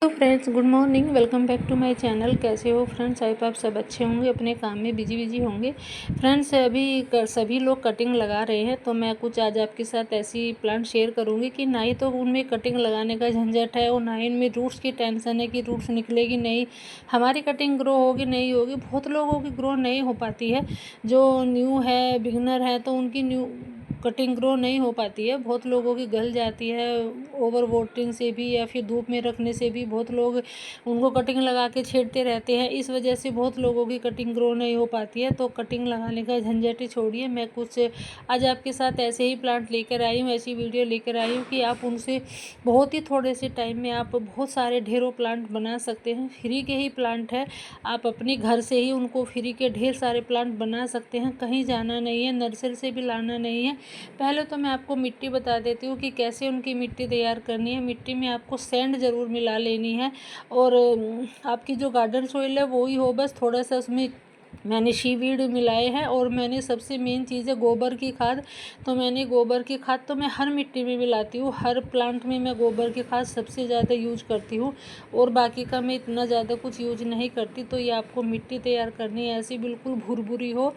तो friends, good morning. Welcome back to my channel. कैसे हो फ्रेंड्स? आई आप सब अच्छे होंगे, अपने काम में बिजी होंगे। फ्रेंड्स, अभी सभी लोग कटिंग लगा रहे हैं, तो मैं कुछ आज आपके साथ ऐसी प्लांट शेयर करूंगी कि ना ही तो उनमें कटिंग लगाने का झंझट है और ना ही उनमें रूट्स की टेंशन है कि रूट्स निकलेगी नहीं, हमारी कटिंग ग्रो होगी नहीं होगी। बहुत लोगों की ग्रो नहीं हो पाती है, जो न्यू है, बिगनर है, तो उनकी न्यू कटिंग ग्रो नहीं हो पाती है। बहुत लोगों की गल जाती है ओवर वाटरिंग से भी, या फिर धूप में रखने से भी। बहुत लोग उनको कटिंग लगा के छेड़ते रहते हैं, इस वजह से बहुत लोगों की कटिंग ग्रो नहीं हो पाती है। तो कटिंग लगाने का झंझट ही छोड़िए, मैं कुछ आज आपके साथ ऐसे ही प्लांट लेकर आई हूँ, ऐसी वीडियो लेकर आई हूँ कि आप उनसे बहुत ही थोड़े से टाइम में आप बहुत सारे ढेरों प्लांट बना सकते हैं। फ्री के ही प्लांट है, आप अपने घर से ही उनको फ्री के ढेर सारे प्लांट बना सकते हैं। कहीं जाना नहीं है, नर्सरी से भी लाना नहीं है। पहले तो मैं आपको मिट्टी बता देती हूँ कि कैसे उनकी मिट्टी तैयार करनी है। मिट्टी में आपको सैंड ज़रूर मिला लेनी है, और आपकी जो गार्डन सॉइल है वो ही हो, बस थोड़ा सा उसमें मैंने शीवीड मिलाए हैं। और मैंने सबसे मेन चीज़ है गोबर की खाद। तो मैंने गोबर की खाद तो मैं हर मिट्टी में मिलाती हूँ, हर प्लांट में मैं गोबर की खाद सबसे ज़्यादा यूज करती हूँ, और बाकी का मैं इतना ज़्यादा कुछ यूज नहीं करती। तो ये आपको मिट्टी तैयार करनी है, ऐसी बिल्कुल भुरभुरी हो,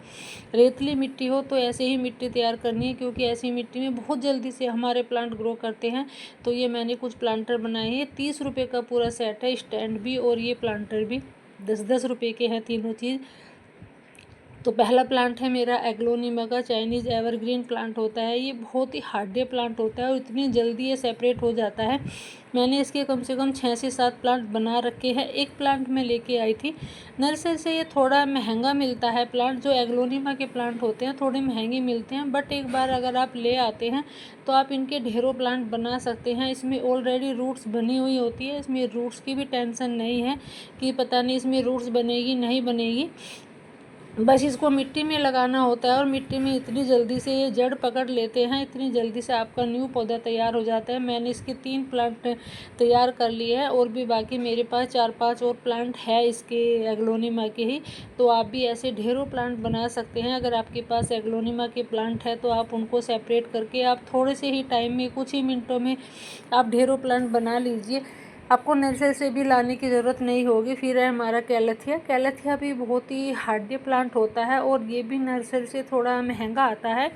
रेतली मिट्टी हो, तो ऐसे ही मिट्टी तैयार करनी है, क्योंकि ऐसी मिट्टी में बहुत जल्दी से हमारे प्लांट ग्रो करते हैं। तो ये मैंने कुछ प्लांटर बनाए हैं, 30 रुपये का पूरा सेट है, स्टैंड भी और ये प्लांटर भी 10-10 रुपये के हैं तीनों चीज़। तो पहला प्लांट है मेरा एग्लोनिमा का, चाइनीज़ एवरग्रीन प्लांट होता है। ये बहुत ही हार्डे प्लांट होता है और इतनी जल्दी ये सेपरेट हो जाता है। मैंने इसके कम से कम 6 से 7 प्लांट बना रखे हैं। एक प्लांट मैं लेके आई थी नर्सरी से। ये थोड़ा महंगा मिलता है प्लांट, जो एग्लोनिमा के प्लांट होते हैं थोड़े महंगे मिलते हैं, बट एक बार अगर आप ले आते हैं तो आप इनके ढेरों प्लांट बना सकते हैं। इसमें ऑलरेडी रूट्स बनी हुई होती है, इसमें रूट्स की भी टेंशन नहीं है कि पता नहीं इसमें रूट्स बनेगी नहीं बनेगी। बस इसको मिट्टी में लगाना होता है, और मिट्टी में इतनी जल्दी से ये जड़ पकड़ लेते हैं, इतनी जल्दी से आपका न्यू पौधा तैयार हो जाता है। मैंने इसके 3 प्लांट तैयार कर लिए हैं, और भी बाकी मेरे पास 4-5 और प्लांट है इसके एग्लोनिमा के ही। तो आप भी ऐसे ढेरों प्लांट बना सकते हैं। अगर आपके पास एग्लोनिमा के प्लांट है तो आप उनको सेपरेट करके आप थोड़े से ही टाइम में, कुछ ही मिनटों में आप ढेरों प्लांट बना लीजिए। आपको नर्सरी से भी लाने की ज़रूरत नहीं होगी। फिर है हमारा कैलेथिया। कैलेथिया भी बहुत ही हार्डी प्लांट होता है, और ये भी नर्सरी से थोड़ा महंगा आता है।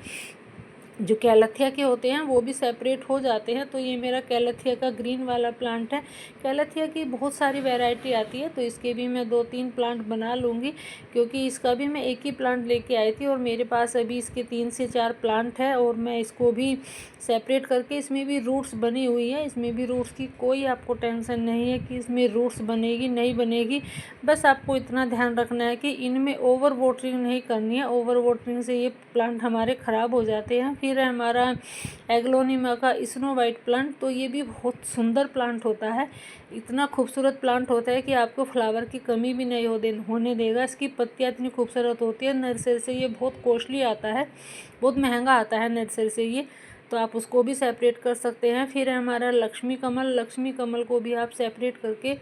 जो कैलेथिया के होते हैं वो भी सेपरेट हो जाते हैं। तो ये मेरा कैलेथिया का ग्रीन वाला प्लांट है। कैलेथिया की बहुत सारी वैरायटी आती है, तो इसके भी मैं 2-3 प्लांट बना लूँगी, क्योंकि इसका भी मैं एक ही प्लांट लेके आई थी, और मेरे पास अभी इसके 3 से 4 प्लांट है। और मैं इसको भी सेपरेट करके, इसमें भी रूट्स बनी हुई है, इसमें भी रूट्स की कोई आपको टेंशन नहीं है कि इसमें रूट्स बनेगी नहीं बनेगी। बस आपको इतना ध्यान रखना है कि इनमें ओवर वाटरिंग नहीं करनी है। ओवर वाटरिंग से ये प्लांट हमारे ख़राब हो जाते हैं। फिर है हमारा एग्लोनिमा का स्नो वाइट प्लांट। तो ये भी बहुत सुंदर प्लांट होता है, इतना खूबसूरत प्लांट होता है कि आपको फ्लावर की कमी भी नहीं होने देगा। इसकी पत्तियाँ इतनी खूबसूरत होती है। नर्सरी से ये बहुत कॉस्टली आता है, बहुत महंगा आता है नर्सरी से ये, तो आप उसको भी सेपरेट कर सकते हैं। फिर है हमारा लक्ष्मी कमल। लक्ष्मी कमल को भी आप सेपरेट करके,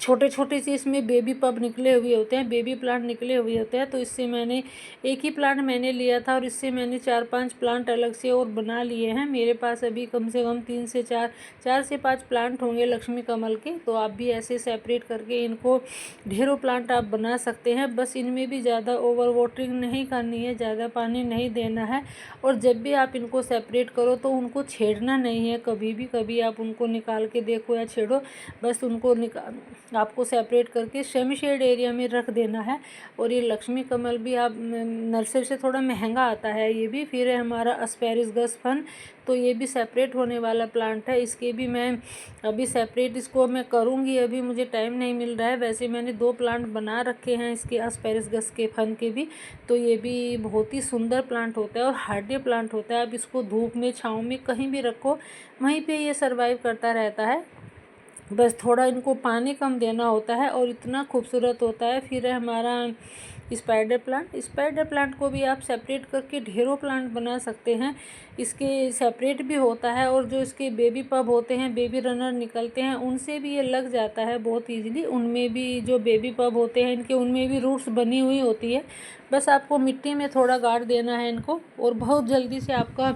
छोटे छोटे से इसमें बेबी पब निकले हुए होते हैं, बेबी प्लांट निकले हुए होते हैं। तो इससे मैंने एक ही प्लांट मैंने लिया था, और इससे मैंने 4-5 प्लांट अलग से और बना लिए हैं। मेरे पास अभी कम से कम 3 से 4 से 5 प्लांट होंगे लक्ष्मी कमल के। तो आप भी ऐसे सेपरेट करके इनको ढेरों प्लांट आप बना सकते हैं। बस इनमें भी ज़्यादा ओवर वाटरिंग नहीं करनी है, ज़्यादा पानी नहीं देना है। और जब भी आप इनको सेपरेट करो तो उनको छेड़ना नहीं है कभी भी। कभी आप उनको निकाल के देखो या छेड़ो, बस उनको आपको सेपरेट करके सेमी शेड एरिया में रख देना है। और ये लक्ष्मी कमल भी आप नर्सरी से थोड़ा महंगा आता है ये भी। फिर है हमारा एस्पेरिगस फन। तो ये भी सेपरेट होने वाला प्लांट है, इसके भी मैं अभी सेपरेट इसको मैं करूँगी, अभी मुझे टाइम नहीं मिल रहा है। वैसे मैंने 2 प्लांट बना रखे हैं इसके एस्पेरिगस के फन के भी। तो ये भी बहुत ही सुंदर प्लांट होता है और हार्डी प्लांट होता है। आप इसको धूप में, छाँव में, कहीं भी रखो, वहीं पे ये सर्वाइव करता रहता है। बस थोड़ा इनको पानी कम देना होता है, और इतना खूबसूरत होता है। फिर है हमारा स्पाइडर प्लांट। स्पाइडर प्लांट को भी आप सेपरेट करके ढेरों प्लांट बना सकते हैं। इसके सेपरेट भी होता है, और जो इसके बेबी पब होते हैं, बेबी रनर निकलते हैं, उनसे भी ये लग जाता है बहुत ईजिली। उनमें भी जो बेबी पब होते हैं इनके, उनमें भी रूट्स बनी हुई होती है। बस आपको मिट्टी में थोड़ा गाड़ देना है इनको, और बहुत जल्दी से आपका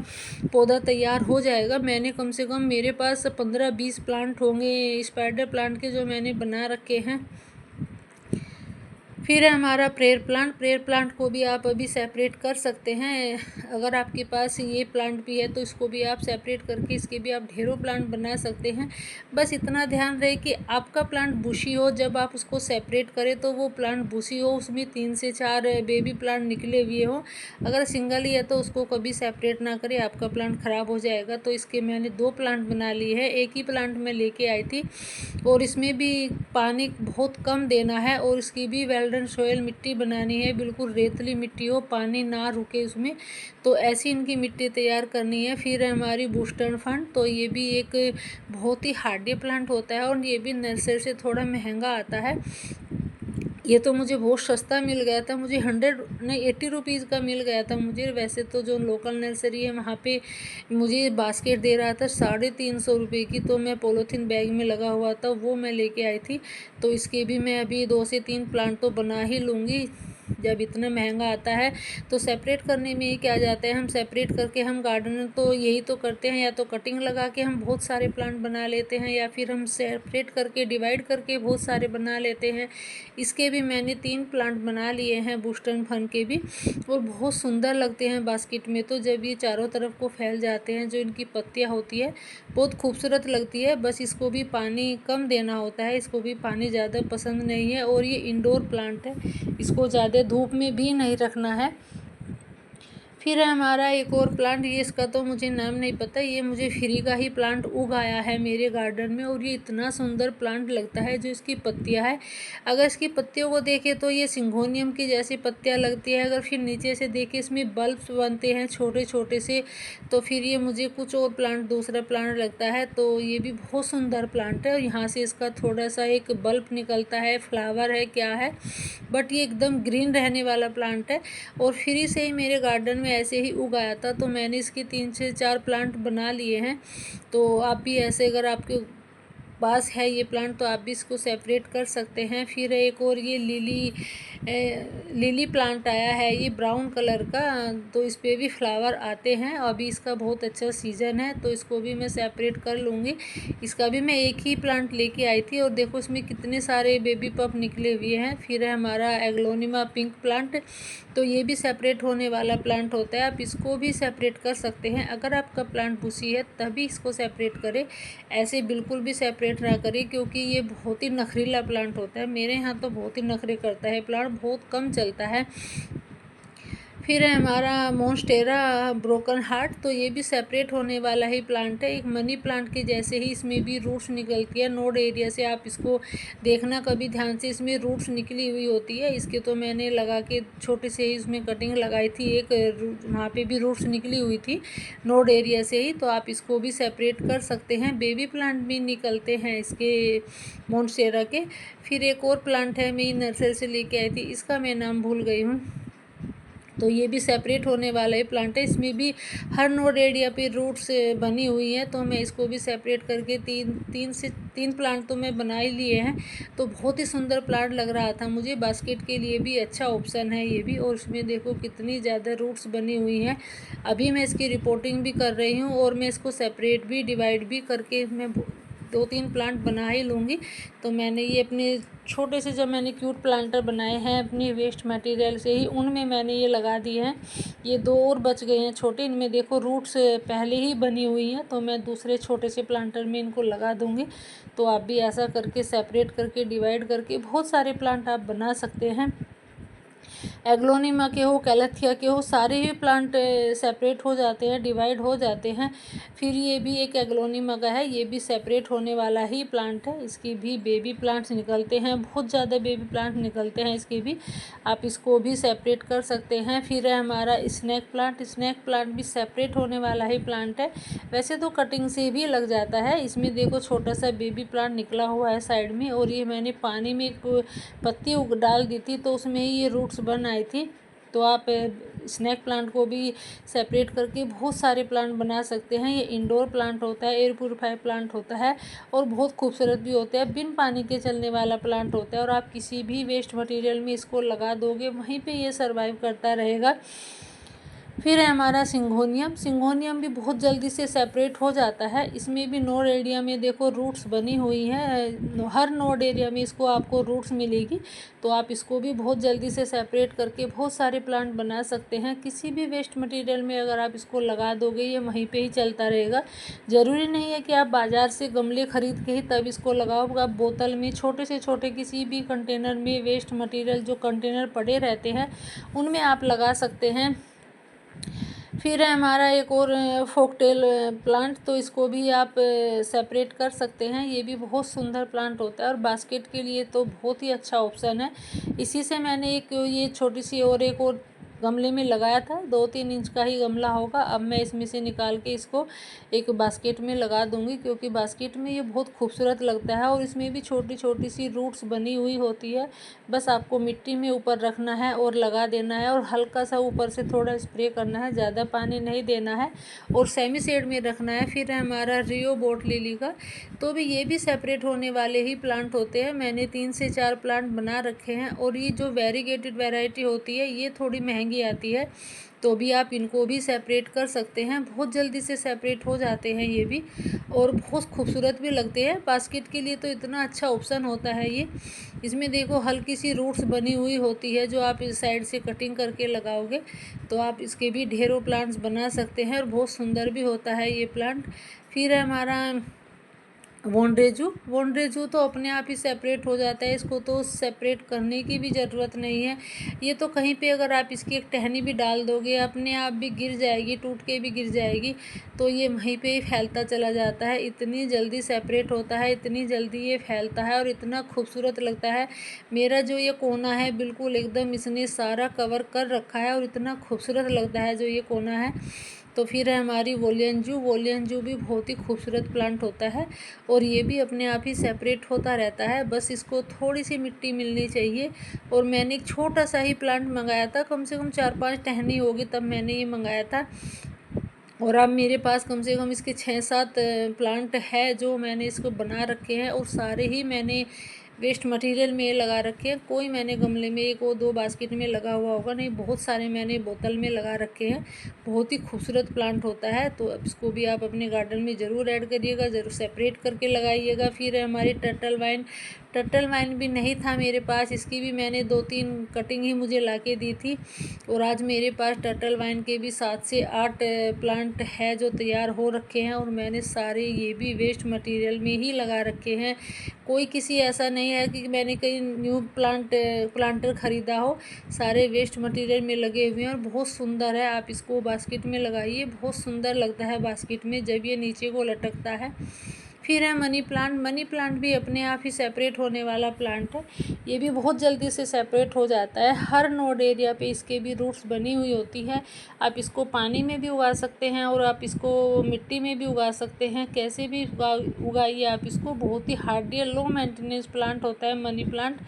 पौधा तैयार हो जाएगा। मैंने कम से कम, मेरे पास 15-20 प्लांट होंगे स्पाइडर प्लांट के जो मैंने बना रखे हैं। फिर है हमारा प्रेयर प्लांट को भी आप अभी सेपरेट कर सकते हैं। अगर आपके पास ये प्लांट भी है तो इसको भी आप सेपरेट करके इसके भी आप ढेरों प्लांट बना सकते हैं। बस इतना ध्यान रहे कि आपका प्लांट बुशी हो, जब आप उसको सेपरेट करें तो वो प्लांट बुशी हो, उसमें 3 से 4 बेबी प्लांट निकले हुए हो। अगर सिंगल ही है तो उसको कभी सेपरेट ना करें, आपका प्लांट ख़राब हो जाएगा। तो इसके मैंने 2 प्लांट बना लिए हैं। एक ही प्लांट मैं लेके आई थी और इसमें भी पानी बहुत कम देना है और इसकी भी वेल्डन सोयल मिट्टी बनानी है, बिल्कुल रेतली मिट्टी हो, पानी ना रुके उसमें। तो ऐसी इनकी मिट्टी तैयार करनी है। फिर है हमारी बूस्टर फंड, तो ये भी एक बहुत ही हार्डी प्लांट होता है और ये भी नर्सरी से थोड़ा महंगा आता है। ये तो मुझे बहुत सस्ता मिल गया था, मुझे 80 रुपीज़ का मिल गया था मुझे। वैसे तो जो लोकल नर्सरी है वहाँ पे मुझे बास्केट दे रहा था 350 रुपये की, तो मैं पॉलीथीन बैग में लगा हुआ था वो मैं लेके आई थी। तो इसके भी मैं अभी 2 से 3 प्लांट तो बना ही लूँगी। जब इतना महंगा आता है तो सेपरेट करने में ही क्या जाता है, हम सेपरेट करके हम गार्डनर तो यही तो करते हैं, या तो कटिंग लगा के हम बहुत सारे प्लांट बना लेते हैं या फिर हम सेपरेट करके डिवाइड करके बहुत सारे बना लेते हैं। इसके भी मैंने 3 प्लांट बना लिए हैं बूस्टर फन के भी, और बहुत सुंदर लगते हैं बास्केट में। तो जब ये चारों तरफ को फैल जाते हैं, जो इनकी पत्तियाँ होती है बहुत खूबसूरत लगती है। बस इसको भी पानी कम देना होता है, इसको भी पानी ज़्यादा पसंद नहीं है। और ये इंडोर प्लांट है, इसको ज़्यादा धूप में भी नहीं रखना है। फिर है हमारा एक और प्लांट, ये इसका तो मुझे नाम नहीं पता, ये मुझे फ्री का ही प्लांट उगाया है मेरे गार्डन में और ये इतना सुंदर प्लांट लगता है। जो इसकी पत्तियां है, अगर इसकी पत्तियों को देखें तो ये सिंगोनियम की जैसी पत्तियां लगती है। अगर फिर नीचे से देखें इसमें बल्ब्स बनते हैं छोटे छोटे से, तो फिर ये मुझे कुछ और प्लांट दूसरा प्लांट लगता है। तो ये भी बहुत सुंदर प्लांट है और यहाँ से इसका थोड़ा सा एक बल्ब निकलता है, फ्लावर है क्या है, बट ये एकदम ग्रीन रहने वाला प्लांट है। और फ्री से ही मेरे गार्डन में ऐसे ही उगाया था, तो मैंने इसके 3 से 4 प्लांट बना लिए हैं। तो आप भी ऐसे, अगर आपके पास है ये प्लांट तो आप भी इसको सेपरेट कर सकते हैं। फिर एक और ये लिली प्लांट आया है, ये ब्राउन कलर का, तो इस पर भी फ्लावर आते हैं। अभी इसका बहुत अच्छा सीज़न है, तो इसको भी मैं सेपरेट कर लूँगी। इसका भी मैं एक ही प्लांट लेके आई थी और देखो इसमें कितने सारे बेबी पप निकले हुए हैं। फिर है हमारा एग्लोनिमा पिंक प्लांट, तो ये भी सेपरेट होने वाला प्लांट होता है, आप इसको भी सेपरेट कर सकते हैं। अगर आपका प्लांट बुशी है तभी इसको सेपरेट करें, ऐसे बिल्कुल भी सेपरेट ना करें, क्योंकि ये बहुत ही नखरीला प्लांट होता है। मेरे यहाँ तो बहुत ही नखरे करता है प्लांट, बहुत कम चलता है। फिर है हमारा मोन्स्टेरा ब्रोकन हार्ट, तो ये भी सेपरेट होने वाला ही प्लांट है। एक मनी प्लांट के जैसे ही इसमें भी रूट्स निकलती है नोड एरिया से, आप इसको देखना कभी ध्यान से, इसमें रूट्स निकली हुई होती है। इसके तो मैंने लगा के छोटे से ही इसमें कटिंग लगाई थी, एक वहाँ पे भी रूट्स निकली हुई थी नोड एरिया से ही, तो आप इसको भी सेपरेट कर सकते हैं। बेबी प्लांट भी निकलते हैं इसके मोन्स्टेरा के। फिर एक और प्लांट है, मैं नर्सरी से लेके आई थी, इसका मैं नाम भूल गई हूँ, तो ये भी सेपरेट होने वाला है प्लांट है। इसमें भी हर नोड एरिया पे रूट्स बनी हुई है, तो मैं इसको भी सेपरेट करके तीन प्लांट तो मैं बना ही लिए हैं। तो बहुत ही सुंदर प्लांट लग रहा था मुझे, बास्केट के लिए भी अच्छा ऑप्शन है ये भी। और इसमें देखो कितनी ज़्यादा रूट्स बनी हुई हैं। अभी मैं इसकी रिपोर्टिंग भी कर रही हूँ और मैं इसको सेपरेट भी डिवाइड भी करके मैं 2-3 प्लांट बना ही लूँगी। तो मैंने ये अपने छोटे से, जब मैंने क्यूट प्लांटर बनाए हैं अपनी वेस्ट मटेरियल से ही, उनमें मैंने ये लगा दिए हैं। ये 2 और बच गए हैं छोटे, इनमें देखो रूट्स पहले ही बनी हुई हैं, तो मैं दूसरे छोटे से प्लांटर में इनको लगा दूँगी। तो आप भी ऐसा करके सेपरेट करके डिवाइड करके बहुत सारे प्लांट आप बना सकते हैं। एग्लोनिमा के हो, कैलेथिया के हो, सारे ही प्लांट सेपरेट हो जाते हैं, डिवाइड हो जाते हैं। फिर ये भी एक एग्लोनिमा का है, ये भी सेपरेट होने वाला ही प्लांट है। इसकी भी बेबी प्लांट्स निकलते हैं, बहुत ज़्यादा बेबी प्लांट निकलते हैं इसके भी, आप इसको भी सेपरेट कर सकते हैं। फिर है हमारा स्नैक प्लांट भी सेपरेट होने वाला ही प्लांट है। वैसे तो कटिंग से भी लग जाता है। इसमें देखो छोटा सा बेबी प्लांट निकला हुआ है साइड में, और ये मैंने पानी में एक पत्ती डाल दी थी, तो उसमें ही ये रूट्स बन आई थी। तो आप स्नैक प्लांट को भी सेपरेट करके बहुत सारे प्लांट बना सकते हैं। ये इंडोर प्लांट होता है, एयर प्यूरीफायर प्लांट होता है और बहुत खूबसूरत भी होता है, बिन पानी के चलने वाला प्लांट होता है। और आप किसी भी वेस्ट मटेरियल में इसको लगा दोगे, वहीं पे ये सर्वाइव करता रहेगा। फिर है हमारा सिंगोनियम। सिंगोनियम भी बहुत जल्दी से सेपरेट हो जाता है। इसमें भी नोड एरिया में देखो रूट्स बनी हुई हैं, हर नोड एरिया में इसको आपको रूट्स मिलेगी, तो आप इसको भी बहुत जल्दी से सेपरेट करके बहुत सारे प्लांट बना सकते हैं। किसी भी वेस्ट मटेरियल में अगर आप इसको लगा दोगे ये वहीं पे ही चलता रहेगा। ज़रूरी नहीं है कि आप बाज़ार से गमले खरीद के ही तब इसको लगाओ, आप बोतल में छोटे से छोटे किसी भी कंटेनर में वेस्ट मटेरियल जो कंटेनर पड़े रहते हैं उनमें आप लगा सकते हैं। फिर है हमारा एक और फोकटेल प्लांट, तो इसको भी आप सेपरेट कर सकते हैं। ये भी बहुत सुंदर प्लांट होता है और बास्केट के लिए तो बहुत ही अच्छा ऑप्शन है। इसी से मैंने एक ये छोटी सी और एक और गमले में लगाया था, 2-3 इंच का ही गमला होगा। अब मैं इसमें से निकाल के इसको एक बास्केट में लगा दूंगी, क्योंकि बास्केट में ये बहुत खूबसूरत लगता है और इसमें भी छोटी छोटी सी रूट्स बनी हुई होती है। बस आपको मिट्टी में ऊपर रखना है और लगा देना है और हल्का सा ऊपर से थोड़ा स्प्रे करना है, ज़्यादा पानी नहीं देना है और सेमी शेड में रखना है। फिर है हमारा रियो बोट लिली का, तो भी ये भी सेपरेट होने वाले ही प्लांट होते हैं। मैंने 3 से 4 प्लांट बना रखे हैं और ये जो वेरीगेटेड वैरायटी होती है ये थोड़ी महंगी आती है, तो भी आप इनको भी सेपरेट कर सकते हैं। बहुत जल्दी से सेपरेट हो जाते हैं ये भी और बहुत खूबसूरत भी लगते हैं। बास्केट के लिए तो इतना अच्छा ऑप्शन होता है ये। इसमें देखो हल्की सी रूट्स बनी हुई होती है, जो आप इस साइड से कटिंग करके लगाओगे तो आप इसके भी ढेरों प्लांट्स बना सकते हैं और बहुत सुंदर भी होता है ये प्लांट। फिर है हमारा वोंड्रेजू तो अपने आप ही सेपरेट हो जाता है, इसको तो सेपरेट करने की भी ज़रूरत नहीं है। ये तो कहीं पे अगर आप इसकी एक टहनी भी डाल दोगे अपने आप भी गिर जाएगी, टूट के भी गिर जाएगी, तो ये वहीं पे ही फैलता चला जाता है। इतनी जल्दी सेपरेट होता है, इतनी जल्दी ये फैलता है और इतना खूबसूरत लगता है। मेरा जो ये कोना है बिल्कुल एकदम इसने सारा कवर कर रखा है और इतना खूबसूरत लगता है जो ये कोना है। तो फिर है हमारी वोलियनजू भी बहुत ही खूबसूरत प्लांट होता है और ये भी अपने आप ही सेपरेट होता रहता है, बस इसको थोड़ी सी मिट्टी मिलनी चाहिए। और मैंने एक छोटा सा ही प्लांट मंगाया था, कम से कम 4-5 टहनी होगी तब मैंने ये मंगाया था, और अब मेरे पास कम से कम इसके 6-7 प्लांट है जो मैंने इसको बना रखे हैं और सारे ही मैंने वेस्ट मटेरियल में लगा रखे हैं। कोई मैंने गमले में 1-2 बास्केट में लगा हुआ होगा नहीं, बहुत सारे मैंने बोतल में लगा रखे हैं। बहुत ही खूबसूरत प्लांट होता है, तो अब इसको भी आप अपने गार्डन में ज़रूर ऐड करिएगा, ज़रूर सेपरेट करके लगाइएगा। फिर है हमारी टर्टल वाइन भी नहीं था मेरे पास, इसकी भी मैंने 2-3 कटिंग ही मुझे ला के दी थी और आज मेरे पास टर्टल वाइन के भी 7 से 8 प्लांट है जो तैयार हो रखे हैं और मैंने सारे ये भी वेस्ट मटेरियल में ही लगा रखे हैं। कोई किसी ऐसा नहीं है कि मैंने कहीं न्यू प्लांटर ख़रीदा हो, सारे वेस्ट मटेरियल में लगे हुए हैं और बहुत सुंदर है। आप इसको बास्केट में लगाइए, बहुत सुंदर लगता है बास्केट में जब ये नीचे को लटकता है। फिर है मनी प्लांट भी अपने आप ही सेपरेट होने वाला प्लांट है। ये भी बहुत जल्दी से सेपरेट हो जाता है, हर नोड एरिया पे इसके भी रूट्स बनी हुई होती है। आप इसको पानी में भी उगा सकते हैं और आप इसको मिट्टी में भी उगा सकते हैं, कैसे भी उगाइए आप इसको। बहुत ही हार्डी और लो मेंटेनेंस प्लांट होता है मनी प्लांट,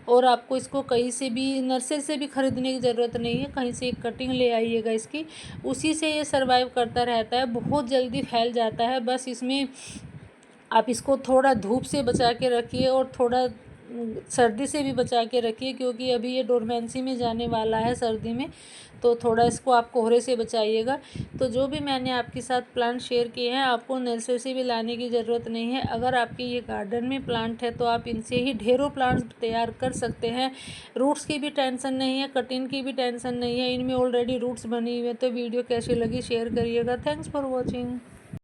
और आपको इसको कहीं से भी नर्सरी से भी ख़रीदने की ज़रूरत नहीं है, कहीं से एक कटिंग ले आइएगा इसकी, उसी से ये सर्वाइव करता रहता है, बहुत जल्दी फैल जाता है। बस इसमें आप इसको थोड़ा धूप से बचा के रखिए और थोड़ा सर्दी से भी बचा के रखिए, क्योंकि अभी ये डोरमेंसी में जाने वाला है सर्दी में, तो थोड़ा इसको आप कोहरे से बचाइएगा। तो जो भी मैंने आपके साथ प्लांट शेयर किए हैं, आपको नर्सरी से भी लाने की ज़रूरत नहीं है। अगर आपके ये गार्डन में प्लांट है तो आप इनसे ही ढेरों प्लांट्स तैयार कर सकते हैं। रूट्स की भी टेंशन नहीं है, कटिंग की भी टेंशन नहीं है, इनमें ऑलरेडी रूट्स बनी हुई है। तो वीडियो कैसी लगी शेयर करिएगा। Thanks for watching.